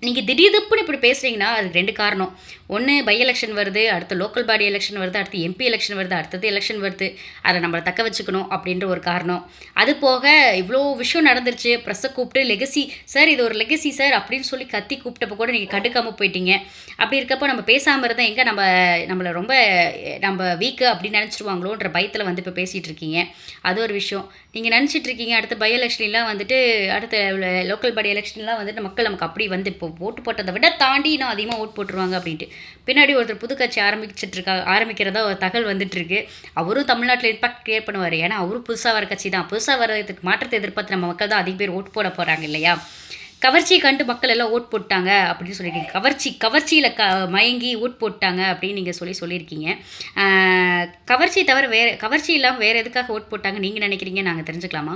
நீங்கள் திடீர்னு இப்படி பேசுகிறீங்கன்னா அதுக்கு 2 காரணம். ஒன்று பை எலெக்ஷன் வருது, அடுத்து லோக்கல் பாடி எலெக்ஷன் வருது, அடுத்து எம்பி எலெக்ஷன் வருது, அடுத்தது எலெக்ஷன் வருது. அதை நம்மள தக்க வச்சுக்கணும் அப்படின்ற ஒரு காரணம். அது போக இவ்வளோ விஷயம் நடந்துருச்சு. ப்ரெஸ்ஸை கூப்பிட்டு லெகசி சார் இது ஒரு லெகசி சார் அப்படின்னு சொல்லி கத்தி கூப்பிட்டப்போ கூட நீங்கள் கண்டுக்காமல் போயிட்டீங்க. அப்படி இருக்கப்போ நம்ம பேசாமல் இருந்தால் எங்கே நம்மளை ரொம்ப நம்ம வீக்கு அப்படின்னு நினச்சிருவாங்களோன்ற பயத்தில் வந்து இப்போ பேசிகிட்டு இருக்கீங்க. அது ஒரு விஷயம். நீங்கள் நினச்சிட்டு இருக்கீங்க அடுத்த பை எலெக்ஷன்லாம் வந்துட்டு அடுத்த லோக்கல் பாடி எலெக்ஷன்லாம் வந்துட்டு மக்கள் நமக்கு அப்படி வந்து இப்போ ஓட்டு போட்டதை விட தாண்டி இன்னும் அதிகமாக ஓட்டு போட்டுருவாங்க அப்படின்ட்டு. பின்னாடி ஒருத்தர் புது கட்சி ஆரம்பிக்கிறதா ஒரு தகவல் வந்துட்டு இருக்கு. அவரும் தமிழ்நாட்டில் இம்பாக்ட் கிரியேட் பண்ணுவார். ஏன்னா அவரும் புதுசாக வர கட்சி தான். புதுசாக வரதுக்கு மாற்றத்தை எதிர்பார்த்து நம்ம மக்கள் தான் அதிக பேர் ஓட்டு போட போகிறாங்க இல்லையா? கவர்ச்சியை கண்டு மக்கள் எல்லாம் ஓட் போட்டாங்க அப்படின்னு சொல்லியிருக்கீங்க. கவர்ச்சியில் மயங்கி ஓட் போட்டாங்க அப்படின்னு நீங்கள் சொல்லியிருக்கீங்க. கவர்ச்சி தவிர கவர்ச்சி இல்லாமல் வேறு எதுக்காக ஓட் போட்டாங்க நீங்கள் நினைக்கிறீங்க? நாங்கள் தெரிஞ்சுக்கலாமா?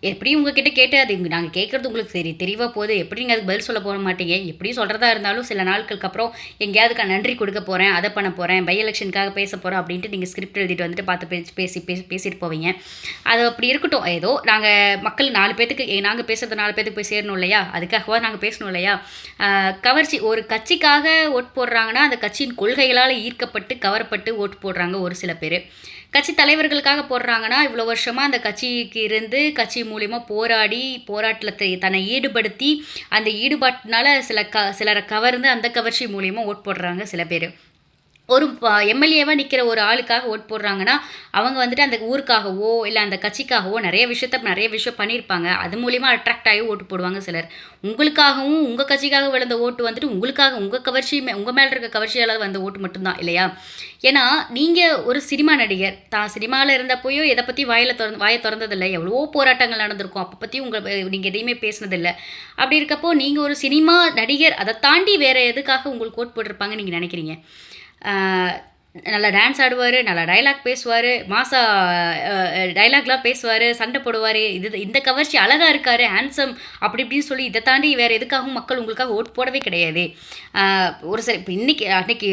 எப்படியும் உங்ககிட்ட கேட்டு அது நாங்கள் கேட்குறது உங்களுக்கு தெளிவாக போகுது. எப்படி நீங்கள் அதுக்கு பதில் சொல்ல போக மாட்டீங்க. எப்படியும் சொல்கிறதா இருந்தாலும் சில நாட்களுக்கு அப்புறம் எங்கேயாவது நன்றி கொடுக்க போகிறேன், அதை பண்ண போகிறேன், பை எலெக்ஷனுக்காக பேச போகிறோம் அப்படின்ட்டு நீங்கள் ஸ்கிரிப்ட் எழுதிட்டு வந்துட்டு பார்த்து பேசிட்டு போவீங்க. அது அப்படி இருக்கட்டும். ஏதோ நாங்கள் மக்கள் 4 பேத்துக்கு நாங்கள் பேசுகிறது 4 பேத்துக்கு போய் சேரணும் இல்லையா? அதுக்காகவா நாங்கள் பேசணும் இல்லையா? கவர்ச்சி ஒரு கட்சிக்காக ஓட்டு போடுறாங்கன்னா அந்த கட்சியின் கொள்கைகளால் ஈர்க்கப்பட்டு கவரப்பட்டு ஓட்டு போடுறாங்க ஒரு சில பேர். கட்சி தலைவர்களுக்காக போடுறாங்கன்னா இவ்வளோ வருஷமாக அந்த கட்சிக்கு இருந்து கட்சி மூலிமா போராட்டத்தை தன்னை ஈடுபடுத்தி அந்த ஈடுபாட்டினால சிலரை கவர்ந்து அந்த கவர்ச்சி மூலிமா ஓட் போடுறாங்க சில பேர். ஒரு எம்எல்ஏவாக நிற்கிற ஒரு ஆளுக்காக ஓட் போடுறாங்கன்னா அவங்க வந்துட்டு அந்த ஊருக்காகவோ இல்லை அந்த கட்சிக்காகவோ நிறைய விஷயம் பண்ணியிருப்பாங்க. அது மூலிமா அட்ராக்ட் ஆகி ஓட்டு போடுவாங்க சிலர். உங்களுக்காகவும் உங்கள் கட்சிக்காக விழுந்த ஓட்டு வந்துட்டு உங்களுக்காக உங்கள் கவர்ச்சி உங்கள் மேலே இருக்க கவர்ச்சியால் வந்த ஓட்டு மட்டும்தான் இல்லையா? ஏன்னா நீங்கள் ஒரு சினிமா நடிகர் தான். சினிமாவில் இருந்தப்போயோ எதை பற்றி வாயை திறந்ததில்லை. எவ்வளவோ போராட்டங்கள் நடந்திருக்கும். அப்போ பற்றி நீங்கள் எதையுமே பேசினதில்லை. அப்படி இருக்கப்போ நீங்கள் ஒரு சினிமா நடிகர், அதை தாண்டி வேறு எதுக்காக உங்களுக்கு ஓட் போட்டிருப்பாங்க நீங்கள் நினைக்கிறீங்க? நல்லா டான்ஸ் ஆடுவார், நல்லா டைலாக் பேசுவார், மாசா டைலாக்லாம் பேசுவார், சண்டை போடுவார். இந்த கவர்ச்சி அழகாக இருக்கார், ஹேண்ட்ஸம் அப்படி இப்படின்னு சொல்லி இதை தாண்டி வேறு எதுக்காகவும் மக்கள் உங்களுக்காக ஓட்டு போடவே கிடையாது. ஒரு சில இப்போ அன்னைக்கு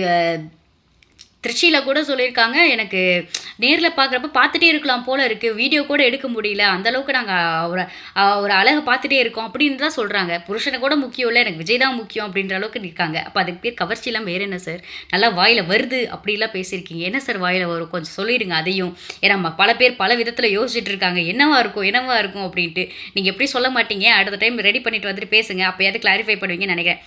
திருச்சியில் கூட சொல்லியிருக்காங்க, எனக்கு நேரில் பார்க்குறப்ப பார்த்துட்டே இருக்கலாம் போல் இருக்குது, வீடியோ கூட எடுக்க முடியல, அந்தளவுக்கு நாங்கள் ஒரு அழகை பார்த்துட்டே இருக்கோம் அப்படின்னு தான் சொல்கிறாங்க. புருஷனை கூட முக்கியம் இல்லை, எனக்கு விஜய் தான் முக்கியம் அப்படின்ற அளவுக்கு இருக்காங்க. அப்போ அதுக்கு பேர் கவர்ச்சியெல்லாம் வேறு என்ன சார்? நல்லா வாயில் வருது அப்படிலாம் பேசியிருக்கீங்க. என்ன சார் வாயில் வரும்? கொஞ்சம் சொல்லிடுங்க அதையும். ஏன்னா பல பேர் பல விதத்தில் யோசிச்சுட்டு இருக்காங்க, என்னவா இருக்கும் அப்படின்ட்டு. நீங்கள் எப்படி சொல்ல மாட்டீங்க? அடுத்த டைம் ரெடி பண்ணிட்டு வந்துட்டு பேசுங்க, அப்போயாவது கிளாரிஃபை பண்ணுவீங்கன்னு நினைக்கிறேன்.